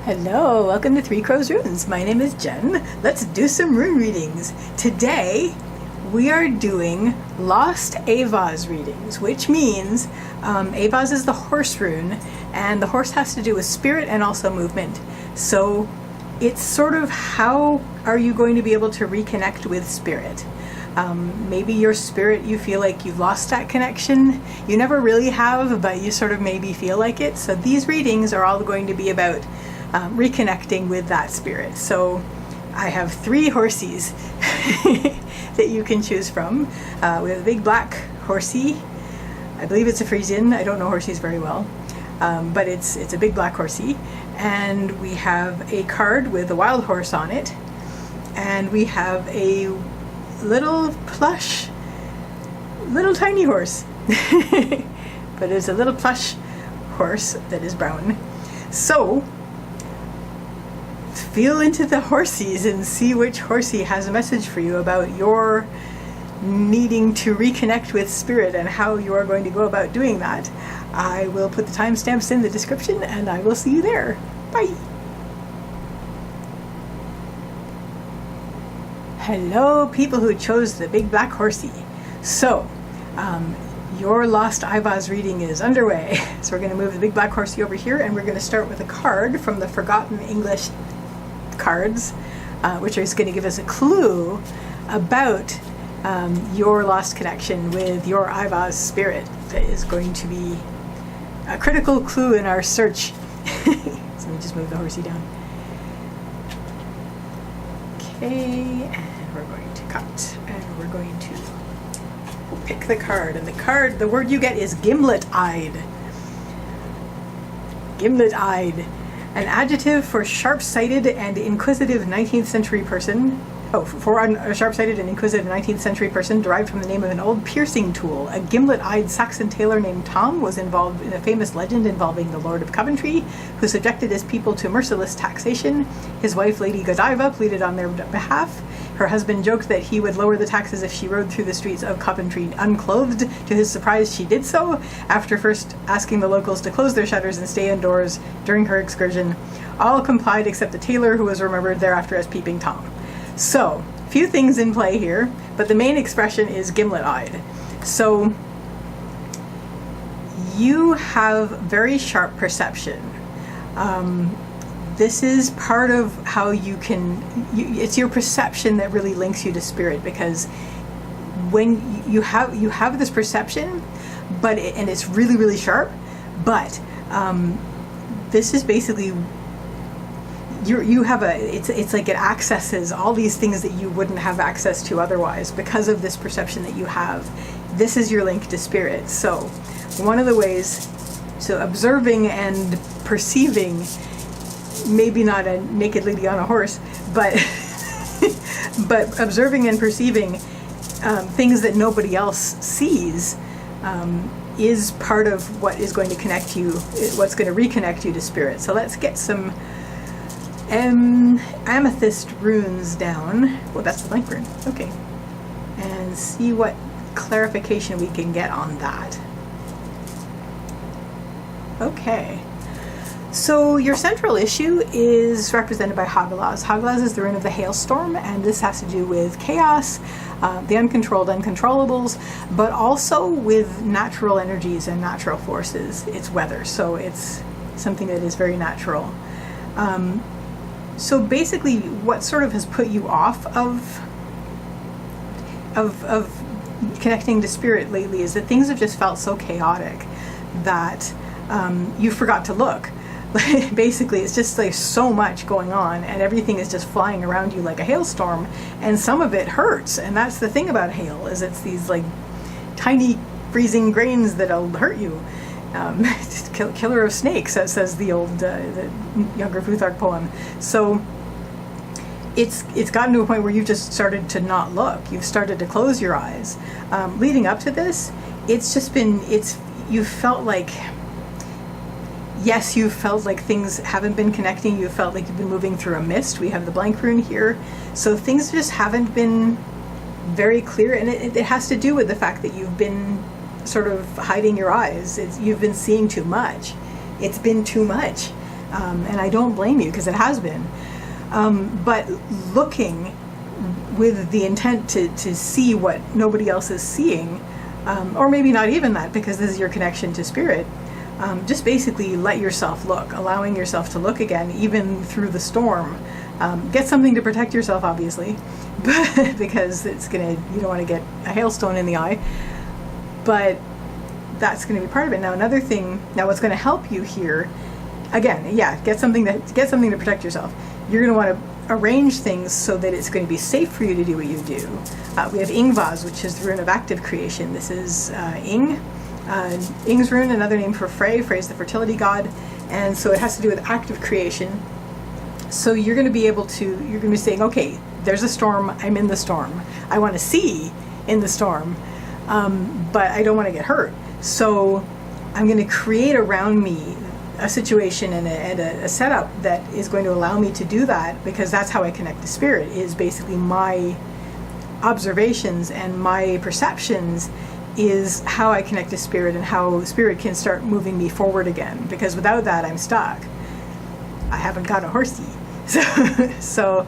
Hello, welcome to Three Crows Runes. My name is Jen. Let's do some rune readings. Today we are doing Lost Ehwaz readings, which means Ehwaz is the horse rune, and the horse has to do with spirit and also movement. So it's sort of how are you going to be able to reconnect with spirit? Maybe your spirit, you feel like you've lost that connection. You never really have, but you sort of maybe feel like it. So these readings are all going to be about reconnecting with that spirit. So I have three horsies that you can choose from. We have a big black horsey. I believe it's a Frisian. I don't know horsies very well, but it's a big black horsey. And we have a card with a wild horse on it. And we have a little plush, little tiny horse. But it's a little plush horse that is brown. So feel into the horsies and see which horsey has a message for you about your needing to reconnect with spirit and how you are going to go about doing that. I will put the timestamps in the description and I will see you there. Bye! Hello, people who chose the big black horsey. So, your Lost Ehwaz reading is underway. So we're going to move the big black horsey over here, and we're going to start with a card from the Forgotten English cards, which is going to give us a clue about your lost connection with your Ehwaz spirit. That is going to be a critical clue in our search. So let me just move the horsey down. Okay, and we're going to cut, and we're going to pick the card, and the word you get is gimlet-eyed. Gimlet-eyed, an adjective for sharp-sighted and inquisitive 19th century person. For a sharp-sighted and inquisitive 19th century person derived from the name of an old piercing tool. A gimlet-eyed Saxon tailor named Tom was involved in a famous legend involving the Lord of Coventry, who subjected his people to merciless taxation. His wife, Lady Godiva, pleaded on their behalf. Her husband joked that he would lower the taxes if she rode through the streets of Coventry unclothed. To his surprise, she did so, after first asking the locals to close their shutters and stay indoors during her excursion. All complied except the tailor, who was remembered thereafter as Peeping Tom. So, few things in play here, but the main expression is gimlet-eyed. So, you have very sharp perception. This is part of how you can, it's your perception that really links you to spirit, because when you have this perception, and it's really, really sharp, but this is basically, you have it's like it accesses all these things that you wouldn't have access to otherwise because of this perception that you have. This is your link to spirit. So one of the ways, so observing and perceiving, maybe not a naked lady on a horse, but but observing and perceiving things that nobody else sees is part of what is going to connect you, what's going to reconnect you to spirit. So let's get some amethyst runes down. Well, that's the blank rune. Okay. And see what clarification we can get on that. Okay. So your central issue is represented by Hagalaz. Hagalaz is the rune of the hailstorm, and this has to do with chaos, the uncontrolled uncontrollables, but also with natural energies and natural forces. It's weather, so it's something that is very natural. So basically, what sort of has put you off of connecting to spirit lately is that things have just felt so chaotic that you forgot to look. Basically, it's just like so much going on, and everything is just flying around you like a hailstorm, and some of it hurts. And that's the thing about hail, is it's these like tiny freezing grains that'll hurt you. Killer of snakes, as says the old the younger Futhark poem. So it's gotten to a point where you've just started to not look. You've started to close your eyes. Leading up to this, it's just been, you felt like, yes, you felt like things haven't been connecting. You felt like you've been moving through a mist. We have the blank rune here. So things just haven't been very clear, and it has to do with the fact that you've been sort of hiding your eyes. You've been seeing too much. It's been too much. And I don't blame you, because it has been. But looking with the intent to see what nobody else is seeing, or maybe not even that, because this is your connection to spirit, just basically let yourself look, allowing yourself to look again, even through the storm. Get something to protect yourself, obviously, but because you don't want to get a hailstone in the eye, but that's going to be part of it. Now, another thing, what's going to help you here, again, get something to protect yourself. You're going to want to arrange things so that it's going to be safe for you to do what you do. We have Ehwaz, which is the rune of active creation. This is Ing. Ing's rune, another name for Frey. Frey is the fertility god, and so it has to do with active creation. So you're going to be saying, okay, there's a storm, I'm in the storm. I want to see in the storm, but I don't want to get hurt. So I'm going to create around me a situation and a setup that is going to allow me to do that, because that's how I connect to spirit, is basically my observations and my perceptions is how I connect to spirit, and how spirit can start moving me forward again, because without that I'm stuck. I haven't got a horsey. So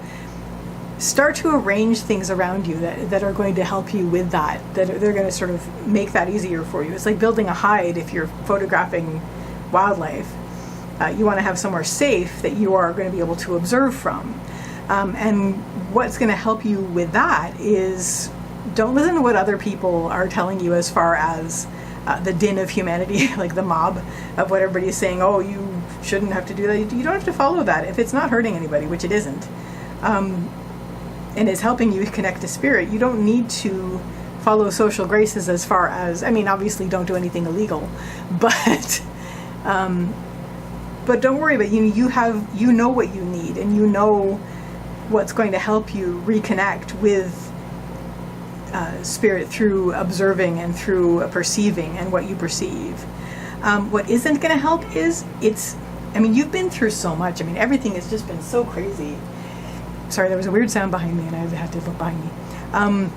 start to arrange things around you that are going to help you with that, they're going to sort of make that easier for you. It's like building a hide if you're photographing wildlife. You want to have somewhere safe that you are going to be able to observe from. And what's going to help you with that is, don't listen to what other people are telling you as far as the din of humanity, like the mob of what everybody is saying. Oh, you shouldn't have to do that. You don't have to follow that if it's not hurting anybody, which it isn't, and is helping you connect to spirit. You don't need to follow social graces as far as, obviously don't do anything illegal, but don't worry about you know what you need, and you know what's going to help you reconnect with spirit through observing and through perceiving and what you perceive. What isn't going to help is you've been through so much. Everything has just been so crazy. Sorry, there was a weird sound behind me and I had to look behind me.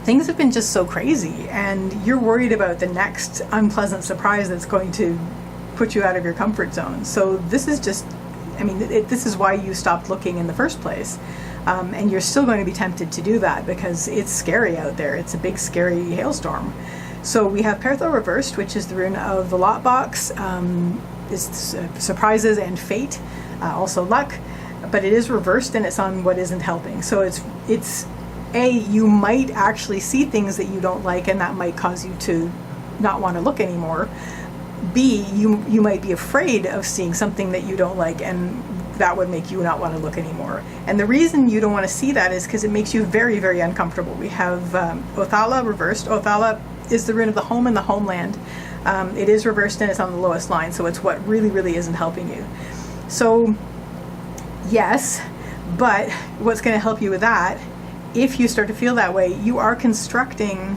Things have been just so crazy, and you're worried about the next unpleasant surprise that's going to put you out of your comfort zone. So this is just, this is why you stopped looking in the first place. And you're still going to be tempted to do that because it's scary out there. It's a big, scary hailstorm. So we have Pertho reversed, which is the rune of the lot box. It's surprises and fate, also luck, but it is reversed and it's on what isn't helping. So it's you might actually see things that you don't like, and that might cause you to not want to look anymore. B, you might be afraid of seeing something that you don't like, and that would make you not want to look anymore. And the reason you don't want to see that is because it makes you very, very uncomfortable. We have Othala reversed. Othala is the rune of the home and the homeland. It is reversed and it's on the lowest line, so it's what really, really isn't helping you. So yes, but what's going to help you with that, if you start to feel that way, you are constructing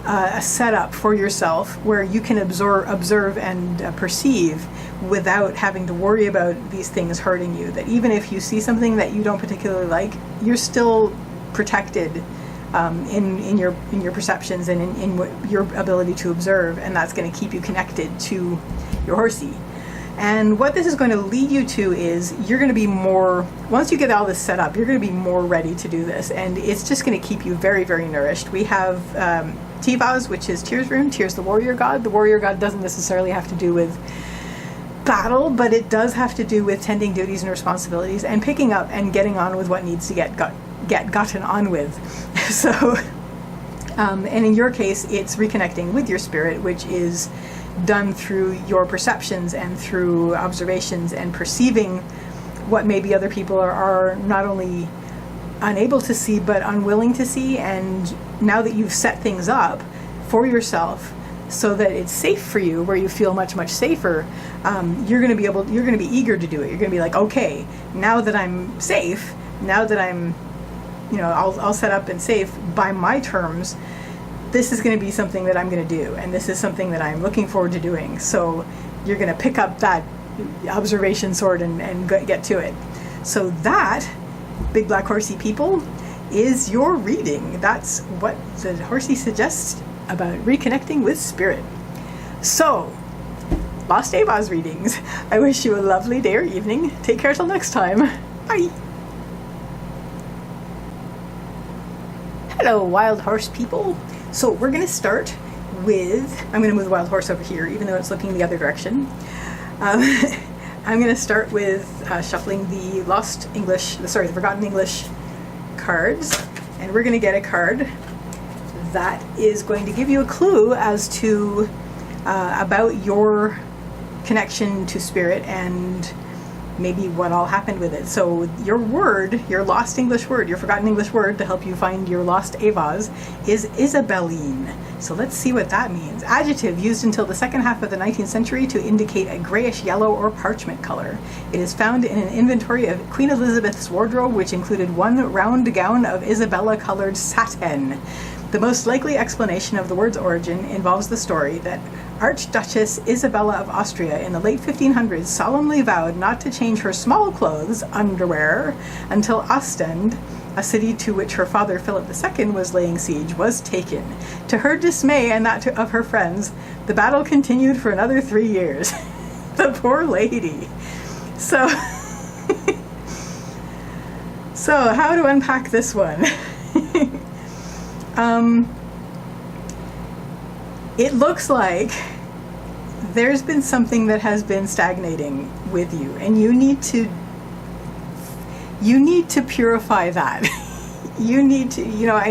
a setup for yourself where you can observe and perceive without having to worry about these things hurting you. That even if you see something that you don't particularly like, you're still protected in your perceptions and in your ability to observe, and that's going to keep you connected to your horsey. And what this is going to lead you to is you're going to be more, once you get all this set up, you're going to be more ready to do this, and it's just going to keep you very, very nourished. We have Ehwaz, which is Tyr's rune. Tyr's the warrior god. The warrior god doesn't necessarily have to do with battle, but it does have to do with tending duties and responsibilities and picking up and getting on with what needs to get gotten on with. So, and in your case, it's reconnecting with your spirit, which is done through your perceptions and through observations and perceiving what maybe other people are not only unable to see but unwilling to see. And now that you've set things up for yourself so that it's safe for you, where you feel much, much safer, you're going to be eager to do it. You're going to be like, okay, now that I'm safe, now that I'm, I'll set up and safe by my terms, this is going to be something that I'm going to do, and this is something that I'm looking forward to doing. So you're going to pick up that observation sword and get to it. So that, big black horsey people, is your reading. That's what the horsey suggests about reconnecting with spirit. So Lost Ehwaz readings. I wish you a lovely day or evening. Take care till next time. Bye. Hello, wild horse people. So we're going to start with, I'm going to move the wild horse over here, even though it's looking the other direction. I'm going to start with shuffling the the Forgotten English cards, and we're going to get a card that is going to give you a clue as to about your connection to spirit and maybe what all happened with it. So your word, your lost English word, your forgotten English word to help you find your lost Ehwaz is Isabelline. So let's see what that means. Adjective used until the second half of the 19th century to indicate a grayish yellow or parchment color. It is found in an inventory of Queen Elizabeth's wardrobe, which included one round gown of Isabella-colored satin. The most likely explanation of the word's origin involves the story that Archduchess Isabella of Austria in the late 1500s solemnly vowed not to change her small clothes, underwear, until Ostend, a city to which her father Philip II was laying siege, was taken. To her dismay and that of her friends, the battle continued for another 3 years. The poor lady. So, so how to unpack this one? It looks like there's been something that has been stagnating with you, and you need to purify that. You need to,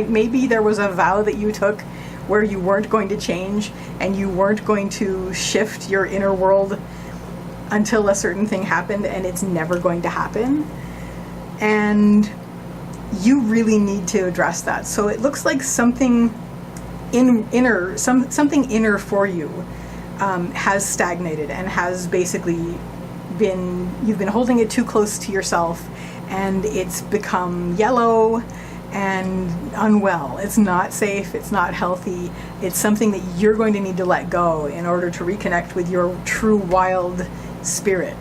maybe there was a vow that you took where you weren't going to change and you weren't going to shift your inner world until a certain thing happened, and it's never going to happen. And you really need to address that. So it looks like something something inner for you has stagnated and has basically you've been holding it too close to yourself, and it's become yellow and unwell. It's not safe, it's not healthy. It's something that you're going to need to let go in order to reconnect with your true wild spirit.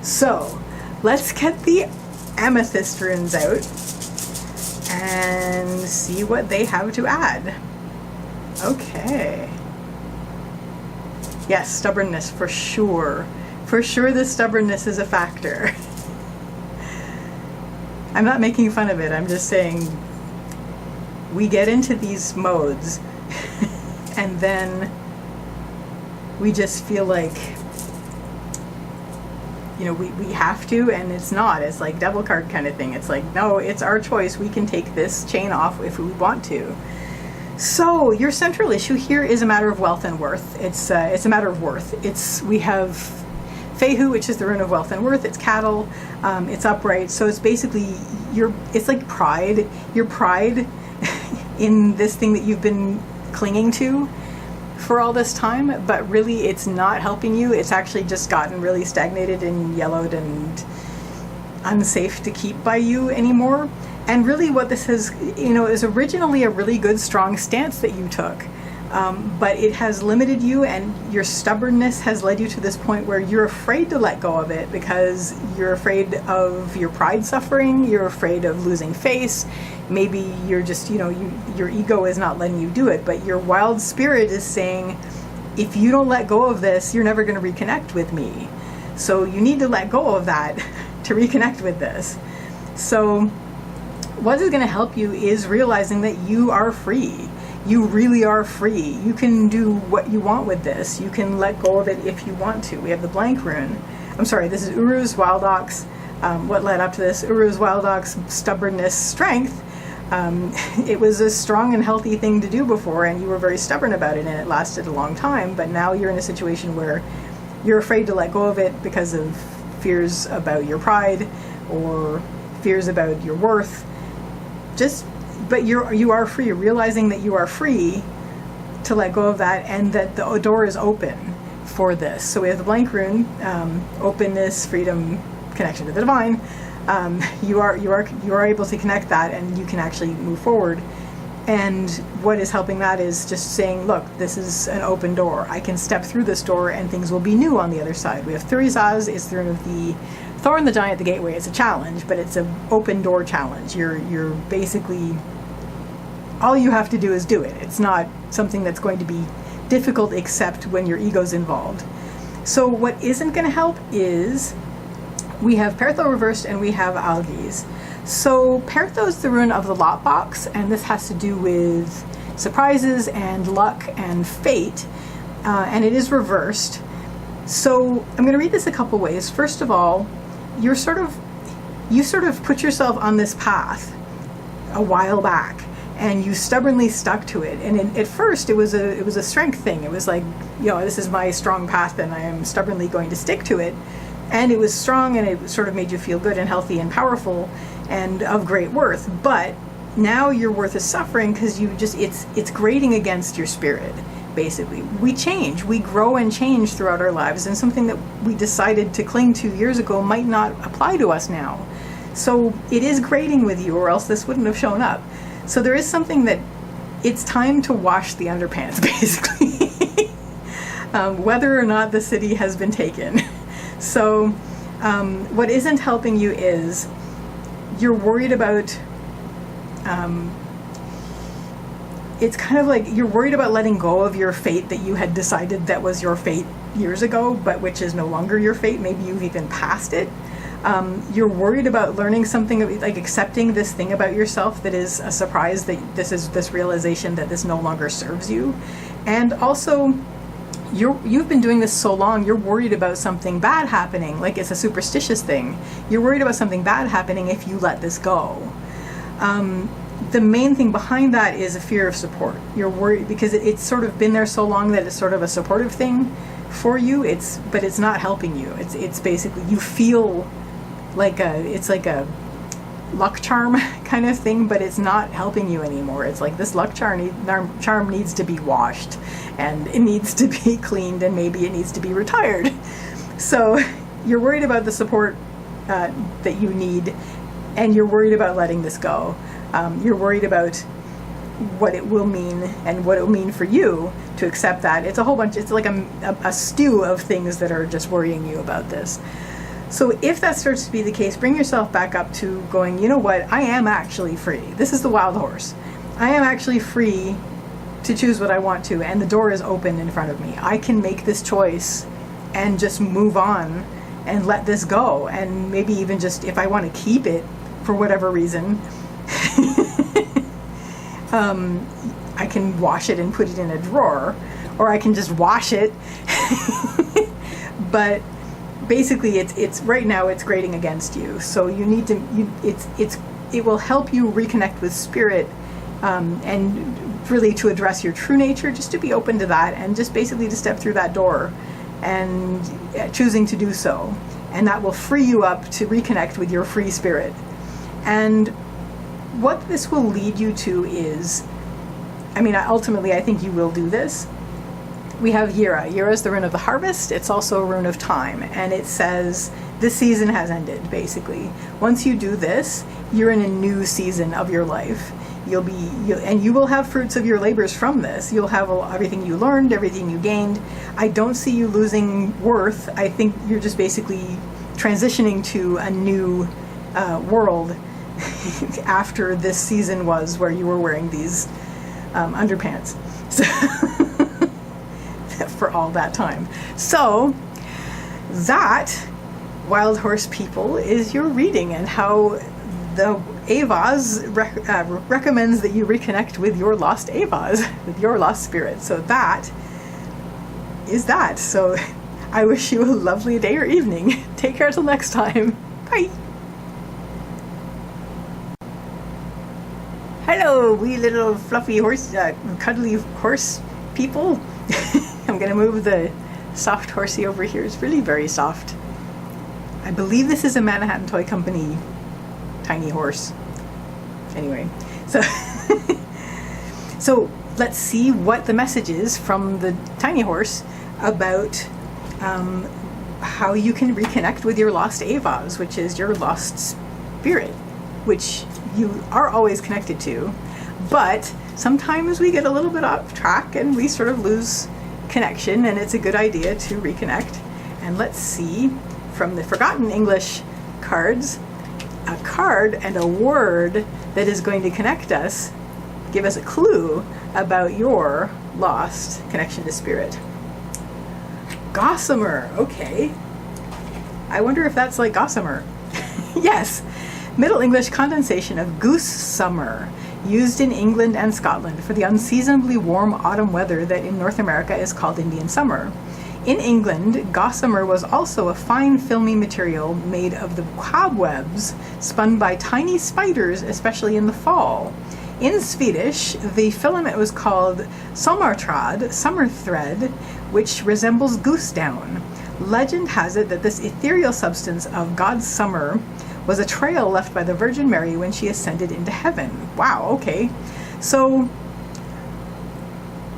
So let's get the amethyst runes out and see what they have to add. Okay. Yes, stubbornness for sure. For sure the stubbornness is a factor. I'm not making fun of it, I'm just saying we get into these modes and then we just feel like we have to, and it's not. It's like devil card kind of thing. It's like, no, it's our choice. We can take this chain off if we want to. So your central issue here is a matter of wealth and worth. It's a matter of worth. We have Fehu, which is the rune of wealth and worth. It's cattle. It's upright. So it's basically it's like pride. Your pride in this thing that you've been clinging to for all this time, but really it's not helping you. It's actually just gotten really stagnated and yellowed and unsafe to keep by you anymore. And really what this is, is originally a really good, strong stance that you took. But it has limited you, and your stubbornness has led you to this point where you're afraid to let go of it because you're afraid of your pride suffering, you're afraid of losing face. Maybe you're just, your ego is not letting you do it, but your wild spirit is saying, if you don't let go of this, you're never going to reconnect with me. So you need to let go of that to reconnect with this. So what is going to help you is realizing that you are free. You really are free. You can do what you want with this. You can let go of it if you want to. We have the blank rune. I'm sorry, this is Uru's Wild Ox. What led up to this? Uru's Wild Ox, stubbornness, strength. It was a strong and healthy thing to do before, and you were very stubborn about it, and it lasted a long time. But now you're in a situation where you're afraid to let go of it because of fears about your pride or fears about your worth. But you are free, realizing that you are free to let go of that, and that the door is open for this. So we have the blank rune, openness, freedom, connection to the divine. You are able to connect that, and you can actually move forward. And what is helping that is just saying, look, this is an open door. I can step through this door, and things will be new on the other side. We have Thurizaz, is the rune of the Thorn the Giant, the Gateway. It's a challenge, but it's an open door challenge. You're basically, all you have to do is do it. It's not something that's going to be difficult except when your ego's involved. So what isn't going to help is we have Pertho reversed and we have Algiz. So Pertho is the rune of the lot box, and this has to do with surprises and luck and fate, and it is reversed. So I'm going to read this a couple ways. First of all, you sort of put yourself on this path a while back, and you stubbornly stuck to it. And at first, it was a strength thing. It was like, this is my strong path, and I am stubbornly going to stick to it. And it was strong, and it sort of made you feel good and healthy and powerful and of great worth. But now your worth is suffering because it's grating against your spirit. Basically, we change, we grow and change throughout our lives, and something that we decided to cling to years ago might not apply to us now. So it is grating with you, or else this wouldn't have shown up. So there is something that it's time to wash the underpants, basically, whether or not the city has been taken. So what isn't helping you is you're worried about it's kind of like you're worried about letting go of your fate that you had decided that was your fate years ago, but which is no longer your fate. Maybe you've even passed it. You're worried about learning something, like accepting this thing about yourself that is a surprise, that this realization that this no longer serves you. And also, you've been doing this so long, you're worried about something bad happening, like it's a superstitious thing. You're worried about something bad happening if you let this go. The main thing behind that is a fear of support. You're worried because it's sort of been there so long that it's sort of a supportive thing for you. But it's not helping you. It's basically, you feel like it's like a luck charm kind of thing, but it's not helping you anymore. It's like this luck charm needs to be washed, and it needs to be cleaned, and maybe it needs to be retired. So you're worried about the support that you need, and you're worried about letting this go. You're worried about what it will mean and what it will mean for you to accept that. It's a whole bunch, it's like a stew of things that are just worrying you about this. So if that starts to be the case, bring yourself back up to going, you know what, I am actually free. This is the wild horse. I am actually free to choose what I want to, and the door is open in front of me. I can make this choice and just move on and let this go. And maybe even just, if I want to keep it for whatever reason, I can wash it and put it in a drawer, or I can just wash it. But basically, it's right now it's grating against you. So you need to. It will help you reconnect with spirit, and really to address your true nature. Just to be open to that, and just basically to step through that door, and choosing to do so, and that will free you up to reconnect with your free spirit. And what this will lead you to is, ultimately, I think you will do this. We have Yira. Yira is the rune of the harvest. It's also a rune of time. And it says, this season has ended, basically. Once you do this, you're in a new season of your life. And you will have fruits of your labors from this. You'll have everything you learned, everything you gained. I don't see you losing worth. I think you're just basically transitioning to a new world after this season was where you were wearing these underpants. So for all that time. So that, wild horse people, is your reading, and how the Ehwaz recommends that you reconnect with your lost Ehwaz, with your lost spirit. So that is that. So I wish you a lovely day or evening. Take care till next time. Bye. Hello, wee little fluffy horse, cuddly horse people. I'm going to move the soft horsey over here. It's really very soft. I believe this is a Manhattan Toy Company tiny horse. Anyway, so let's see what the message is from the tiny horse about how you can reconnect with your lost Ehwaz, which is your lost spirit, which you are always connected to, but sometimes we get a little bit off track and we sort of lose connection, and it's a good idea to reconnect. And let's see from the Forgotten English cards, a card and a word that is going to connect us, give us a clue about your lost connection to spirit. Gossamer, okay. I wonder if that's like gossamer. Yes, Middle English condensation of goose summer, used in England and Scotland for the unseasonably warm autumn weather that in North America is called Indian summer. In England, gossamer was also a fine filmy material made of the cobwebs spun by tiny spiders, especially in the fall. In Swedish, the filament was called sommartråd, summer thread, which resembles goose down. Legend has it that this ethereal substance of God's summer was a trail left by the Virgin Mary when she ascended into heaven. Wow, okay. So,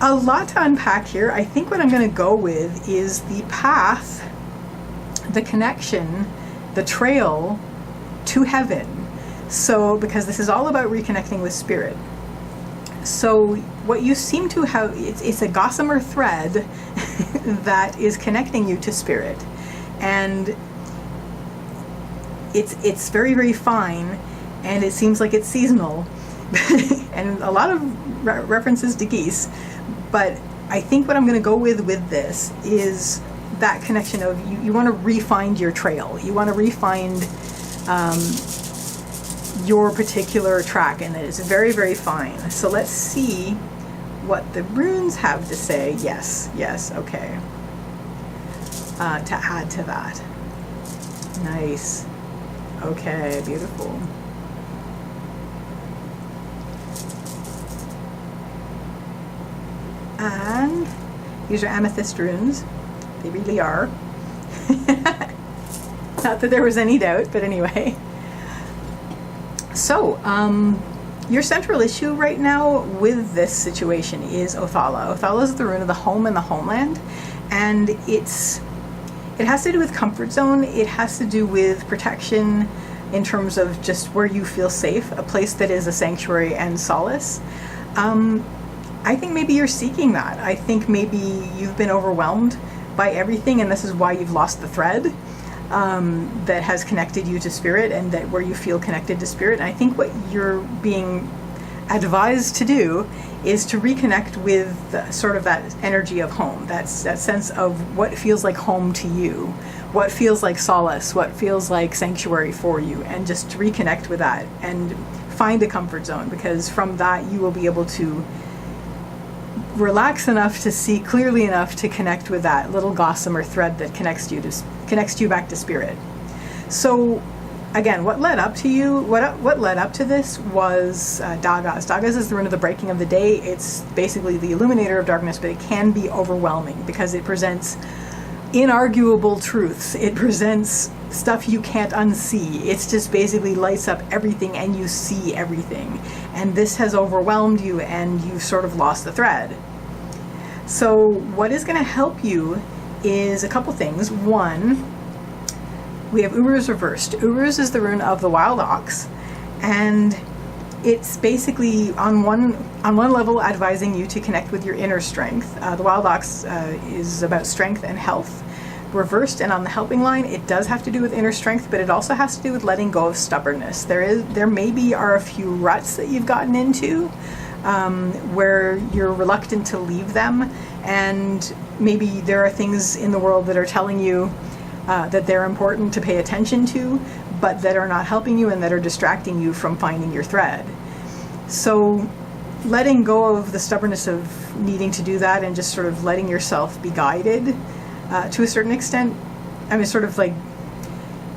a lot to unpack here. I think what I'm going to go with is the path, the connection, the trail to heaven. So, because this is all about reconnecting with spirit. So, what you seem to have, it's a gossamer thread that is connecting you to spirit. And it's very, very fine, and it seems like it's seasonal. And a lot of references to geese. But I think what I'm going to go with this is that connection of you want to re-find your trail. You want to re-find your particular track, and it's very, very fine. So let's see what the runes have to say. Yes, okay. To add to that. Nice. Okay, beautiful. And these are amethyst runes. They really are. Not that there was any doubt, but anyway. So, your central issue right now with this situation is Othala. Othala is the rune of the home and the homeland, and it has to do with comfort zone. It has to do with protection in terms of just where you feel safe, a place that is a sanctuary and solace. I think maybe you're seeking that. I think maybe you've been overwhelmed by everything, and this is why you've lost the thread that has connected you to spirit, and that where you feel connected to spirit. And I think what you're being advised to do is to reconnect with sort of that energy of home, that sense of what feels like home to you, what feels like solace, what feels like sanctuary for you, and just to reconnect with that and find a comfort zone, because from that you will be able to relax enough to see clearly enough to connect with that little gossamer thread that connects you back to spirit. So again, what led up to this was Dagas. Dagas is the rune of the breaking of the day. It's basically the illuminator of darkness, but it can be overwhelming because it presents inarguable truths. It presents stuff you can't unsee. It's just basically lights up everything and you see everything. And this has overwhelmed you and you've sort of lost the thread. So what is going to help you is a couple things. One, we have Ehwaz reversed. Ehwaz is the rune of the wild ox, and it's basically on one level advising you to connect with your inner strength. The wild ox is about strength and health. Reversed and on the helping line, it does have to do with inner strength, but it also has to do with letting go of stubbornness. There maybe are a few ruts that you've gotten into where you're reluctant to leave them, and maybe there are things in the world that are telling you that they're important to pay attention to, but that are not helping you and that are distracting you from finding your thread. So letting go of the stubbornness of needing to do that and just sort of letting yourself be guided to a certain extent. I mean, sort of like,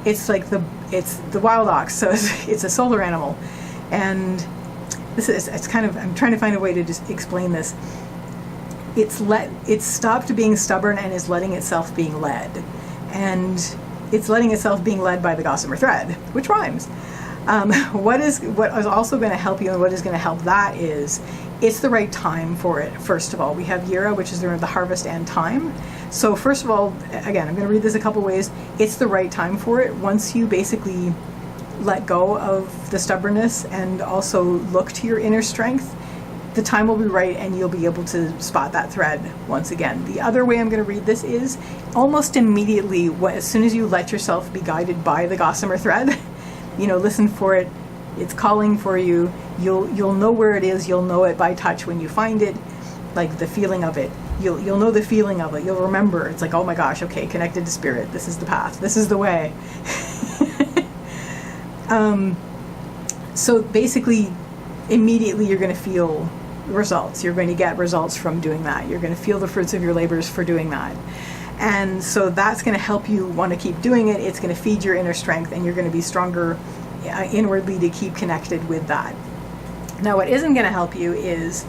it's the wild ox, so it's a solar animal, and it's kind of, I'm trying to find a way to just explain this. It's stopped being stubborn and is letting itself being led, and it's letting itself being led by the gossamer thread, which rhymes. What is also going to help you, and what is going to help that is, it's the right time for it. First of all, we have Yira, which is the harvest and time. So first of all, again, I'm going to read this a couple ways. It's the right time for it. Once you basically let go of the stubbornness and also look to your inner strength, the time will be right and you'll be able to spot that thread once again. The other way I'm going to read this is almost immediately, as soon as you let yourself be guided by the gossamer thread, listen for it. It's calling for you. You'll know where it is. You'll know it by touch when you find it, like the feeling of it. You'll know the feeling of it. You'll remember. It's like, oh my gosh, okay, connected to spirit. This is the path. This is the way. So basically, immediately you're going to feel results. You're going to get results from doing that. You're going to feel the fruits of your labors for doing that. And so that's going to help you want to keep doing it. It's going to feed your inner strength, and you're going to be stronger inwardly to keep connected with that. Now, what isn't going to help you is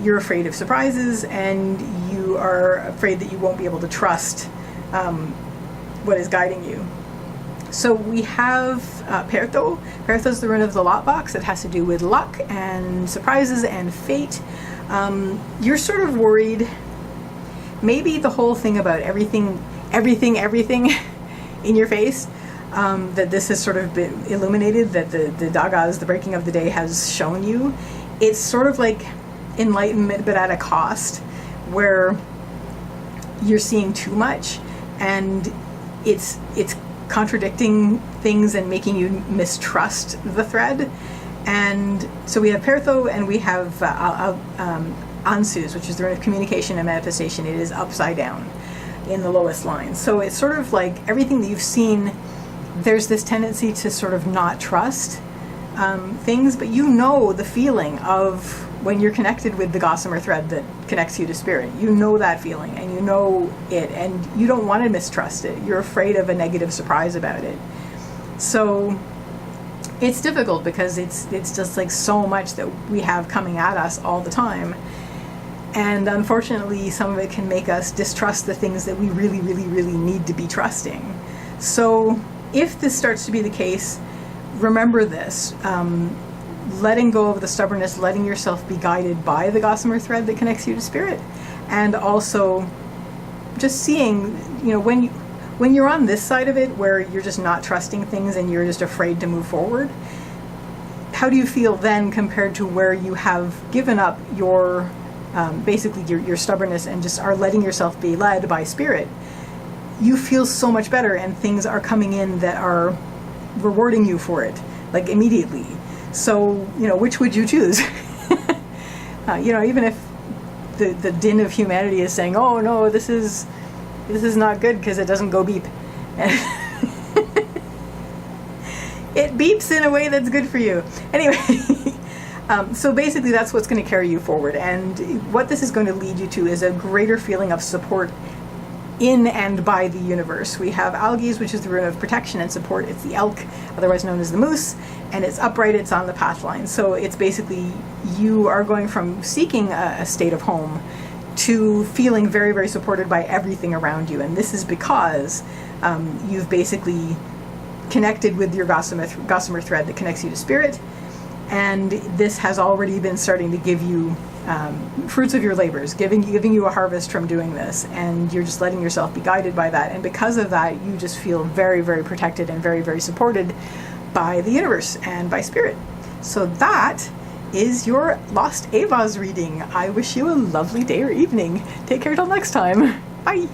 you're afraid of surprises, and you are afraid that you won't be able to trust what is guiding you. So we have Perto. Perto is the rune of the lot box. It has to do with luck and surprises and fate. You're sort of worried, maybe the whole thing about everything in your face, that this has sort of been illuminated, that the dagas, the breaking of the day, has shown you. It's sort of like enlightenment, but at a cost, where you're seeing too much, and it's contradicting things and making you mistrust the thread. And so we have Pertho, and we have Ansus, which is the rune of communication and manifestation. It is upside down in the lowest line. So it's sort of like everything that you've seen, there's this tendency to sort of not trust things, but you know the feeling of when you're connected with the gossamer thread that connects you to spirit. You know that feeling, and you know it, and you don't want to mistrust it. You're afraid of a negative surprise about it. So it's difficult because it's just like so much that we have coming at us all the time. And unfortunately, some of it can make us distrust the things that we really, really, really need to be trusting. So if this starts to be the case, remember this. Letting go of the stubbornness, letting yourself be guided by the gossamer thread that connects you to spirit, and also just seeing, when you're on this side of it, where you're just not trusting things and you're just afraid to move forward, how do you feel then compared to where you have given up your basically your stubbornness and just are letting yourself be led by spirit? You feel so much better, and things are coming in that are rewarding you for it, like immediately. So, which would you choose? Even if the din of humanity is saying, oh no, this is not good because it doesn't go beep. It beeps in a way that's good for you. Anyway, so basically that's what's going to carry you forward. And what this is going to lead you to is a greater feeling of support in and by the universe. We have Algies, which is the rune of protection and support. It's the elk, otherwise known as the moose, and it's upright, it's on the path line. So it's basically, you are going from seeking a state of home to feeling very, very supported by everything around you. And this is because you've basically connected with your gossamer thread that connects you to spirit, and this has already been starting to give you fruits of your labors, giving you a harvest from doing this, and you're just letting yourself be guided by that. And because of that, you just feel very, very protected and very, very supported by the universe and by spirit. So that is your Lost Ehwaz reading. I wish you a lovely day or evening. Take care till next time. Bye.